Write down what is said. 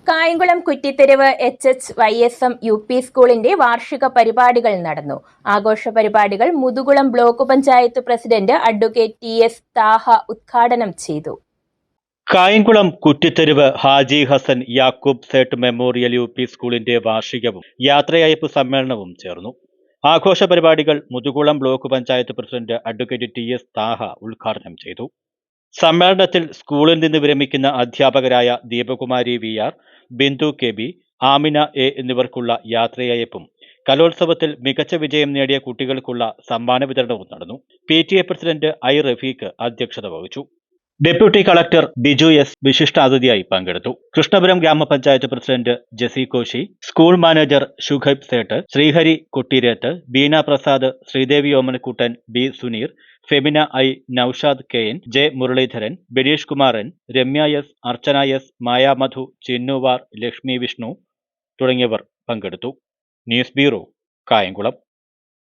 Kayamkulam Kuttitheruvu HHYSM UP സ്കൂളിന്റെ വാർഷിക പരിപാടികൾ നടന്നു. ആഘോഷ പരിപാടികൾ Muthukulam block panchayat president advocate TS Thaha ഉദ്ഘാടനം ചെയ്തു. കായംകുളം കുറ്റിത്തെരുവ് ഹാജി ഹസൻ യാക്കൂബ് സേട്ട് മെമ്മോറിയൽ UP സ്കൂളിന്റെ വാർഷികവും യാത്രയയപ്പ് സമ്മേളനവും ചേർന്നു. ആഘോഷ പരിപാടികൾ Muthukulam block panchayat president advocate TS Thaha ഉദ്ഘാടനം ചെയ്തു. സമ്മേളനത്തിൽ സ്കൂളിൽ നിന്ന് വിരമിക്കുന്ന അധ്യാപകരായ ദീപകുമാരി VR, Bindu KB, Amina A എന്നിവർക്കുള്ള യാത്രയയപ്പും കലോത്സവത്തിൽ മികച്ച വിജയം നേടിയ കുട്ടികൾക്കുള്ള സമ്മാന വിതരണവും നടന്നു. PTA പ്രസിഡന്റ് I റഫീഖ് അധ്യക്ഷത വഹിച്ചു. ഡെപ്യൂട്ടി കളക്ടർ ബിജു S വിശിഷ്ടാതിഥിയായി പങ്കെടുത്തു. Krishnapuram Gramapanchayat president Jessy Koshy, school manager Shuhaib Sait, Sreehari Kotteerethu, Beena Prasad, Sreedevi Omanakuttan, B Suneer, Femina I, Noushad KN, J Muraleedharan, Bineesh Kumaran, Ramya S, Archana S, Maya Madhu, Chinnuvar, Lakshmi Vishnu തുടങ്ങിയവർ പങ്കെടുത്തു. News bureau, Kayamkulam.